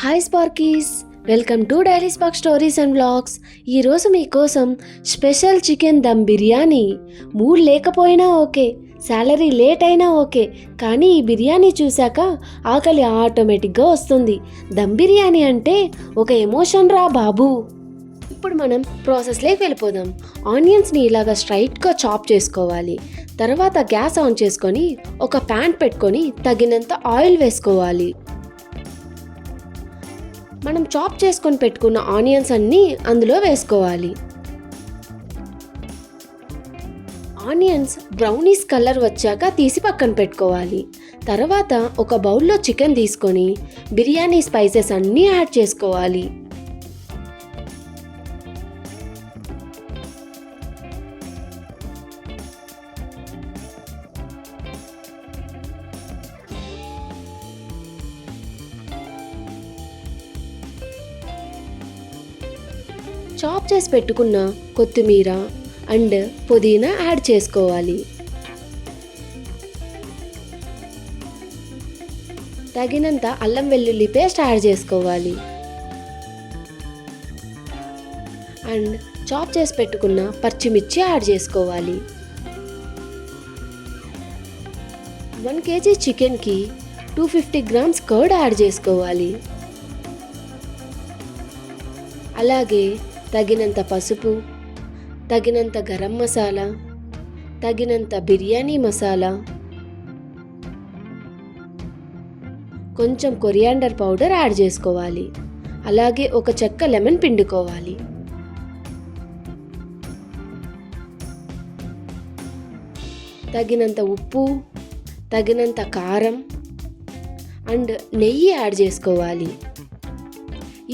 Hi Sparkies, welcome to daily spark stories and vlogs. ఈరోజు మీకోసం special chicken dum biryani. Mood లేకపోయినా okay, salary late అయినా okay, కానీ ఈ బిర్యానీ చూశాక ఆకలి ఆటోమేటిక్గా వస్తుంది. దమ్ బిర్యానీ అంటే ఒక ఎమోషన్ రా బాబు. ఇప్పుడు మనం ప్రాసెస్లోకి వెళ్ళిపోదాం. ఆనియన్స్ని ఇలాగ స్ట్రైట్గా చాప్ చేసుకోవాలి. తర్వాత గ్యాస్ ఆన్ చేసుకొని ఒక ప్యాన్ పెట్టుకొని తగినంత ఆయిల్ వేసుకోవాలి. మనం చాప్ చేసుకొని పెట్టుకున్న ఆనియన్స్ అన్నీ అందులో వేసుకోవాలి. ఆనియన్స్ బ్రౌనీస్ కలర్ వచ్చాక తీసి పక్కన పెట్టుకోవాలి. తర్వాత ఒక బౌల్లో చికెన్ తీసుకొని బిర్యానీ స్పైసెస్ అన్నీ యాడ్ చేసుకోవాలి. చాప్ చేసి పెట్టుకున్న కొత్తిమీర అండ్ పుదీనా యాడ్ చేసుకోవాలి. తగినంత అల్లం వెల్లుల్లి పేస్ట్ యాడ్ చేసుకోవాలి. అండ్ చాప్ చేసి పెట్టుకున్న పచ్చిమిర్చి యాడ్ చేసుకోవాలి. 1 kg చికెన్కి 250 grams కర్డ్ యాడ్ చేసుకోవాలి. అలాగే తగినంత పసుపు, తగినంత గరం మసాలా, తగినంత బిర్యానీ మసాలా, కొంచెం కొరియాండర్ పౌడర్ యాడ్ చేసుకోవాలి. అలాగే ఒక చెక్క లెమన్ పిండుకోవాలి. తగినంత ఉప్పు, తగినంత కారం అండ్ నెయ్యి యాడ్ చేసుకోవాలి.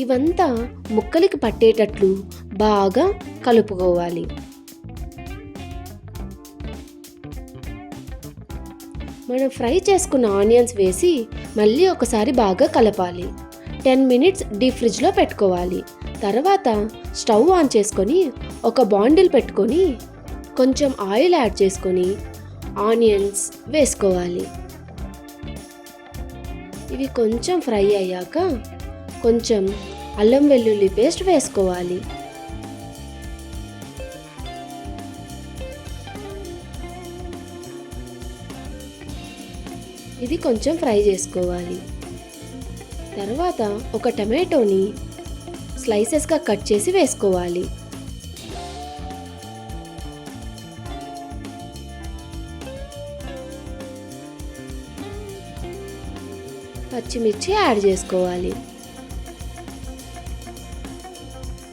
ఇవంతా ముక్కలకి పట్టేటట్లు బాగా కలుపుకోవాలి. మనం ఫ్రై చేసుకున్న ఆనియన్స్ వేసి మళ్ళీ ఒకసారి బాగా కలపాలి. 10 minutes డీప్ ఫ్రిడ్జ్లో పెట్టుకోవాలి. తర్వాత స్టవ్ ఆన్ చేసుకొని ఒక బాండిల్ పెట్టుకొని కొంచెం ఆయిల్ యాడ్ చేసుకొని ఆనియన్స్ వేసుకోవాలి. ఇవి కొంచెం ఫ్రై అయ్యాక కొంచెం అల్లం వెల్లుల్లి పేస్ట్ వేసుకోవాలి. ఇది కొంచెం ఫ్రై చేసుకోవాలి. తర్వాత ఒక టమాటోని స్లైసెస్గా కట్ చేసి వేసుకోవాలి. పచ్చిమిర్చి యాడ్ చేసుకోవాలి.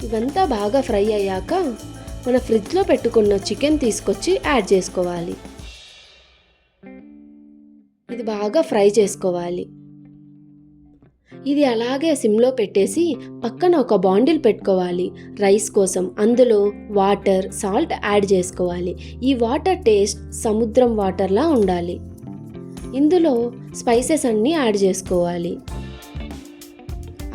ఇవంతా బాగా ఫ్రై అయ్యాక మన ఫ్రిడ్జ్లో పెట్టుకున్న చికెన్ తీసుకొచ్చి యాడ్ చేసుకోవాలి. ఇది బాగా ఫ్రై చేసుకోవాలి. ఇది అలాగే సిమ్లో పెట్టేసి పక్కన ఒక బాండిల్ పెట్టుకోవాలి రైస్ కోసం. అందులో వాటర్, సాల్ట్ యాడ్ చేసుకోవాలి. ఈ వాటర్ టేస్ట్ సముద్రం వాటర్లా ఉండాలి. ఇందులో స్పైసెస్ అన్నీ యాడ్ చేసుకోవాలి.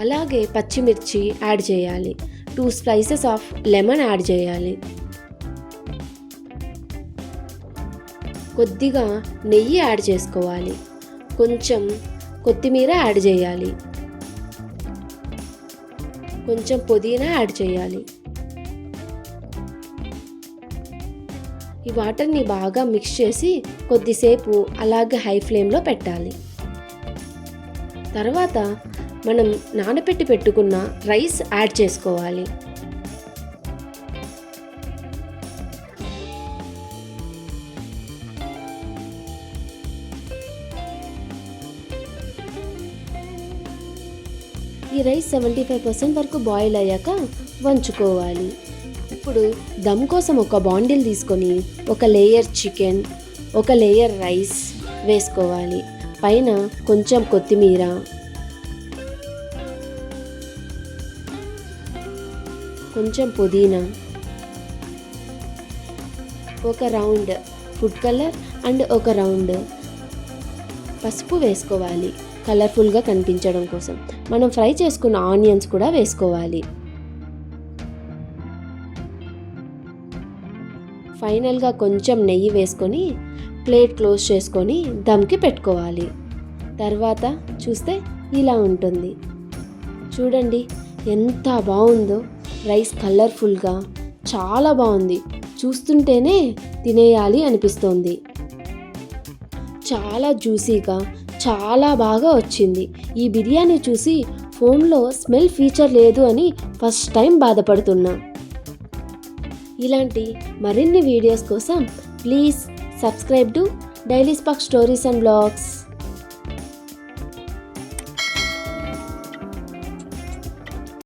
అలాగే పచ్చిమిర్చి యాడ్ చేయాలి. 2 slices ఆఫ్ లెమన్ యాడ్ చేయాలి. కొద్దిగా నెయ్యి యాడ్ చేసుకోవాలి. కొంచెం కొత్తిమీర యాడ్ చేయాలి. కొంచెం పుదీనా యాడ్ చేయాలి. ఈ వాటర్ని బాగా మిక్స్ చేసి కొద్దిసేపు అలాగే హై ఫ్లేమ్లో పెట్టాలి. తర్వాత మనం నానబెట్టి పెట్టుకున్న రైస్ యాడ్ చేసుకోవాలి. ఈ రైస్ 75% వరకు బాయిల్ అయ్యాక వంచుకోవాలి. ఇప్పుడు దమ్ కోసం ఒక బాండిల్ తీసుకొని ఒక లేయర్ చికెన్, ఒక లేయర్ రైస్ వేసుకోవాలి. పైన కొంచెం కొత్తిమీర, కొంచెం పుదీనా, ఒక రౌండ్ ఫుడ్ కలర్ అండ్ ఒక రౌండ్ పసుపు వేసుకోవాలి కలర్ఫుల్గా కనిపించడం కోసం. మనం ఫ్రై చేసుకున్న ఆనియన్స్ కూడా వేసుకోవాలి. ఫైనల్గా కొంచెం నెయ్యి వేసుకొని ప్లేట్ క్లోజ్ చేసుకొని దమ్కి పెట్టుకోవాలి. తర్వాత చూస్తే ఇలా ఉంటుంది. చూడండి ఎంత బాగుందో. రైస్ కలర్ఫుల్గా చాలా బాగుంది. చూస్తుంటేనే తినేయాలి అనిపిస్తోంది. చాలా జ్యూసీగా చాలా బాగా వచ్చింది. ఈ బిర్యానీ చూసి ఫోన్లో స్మెల్ ఫీచర్ లేదు అని ఫస్ట్ టైం బాధపడుతున్నా. ఇలాంటి మరిన్ని వీడియోస్ కోసం please subscribe to daily spark stories and blogs.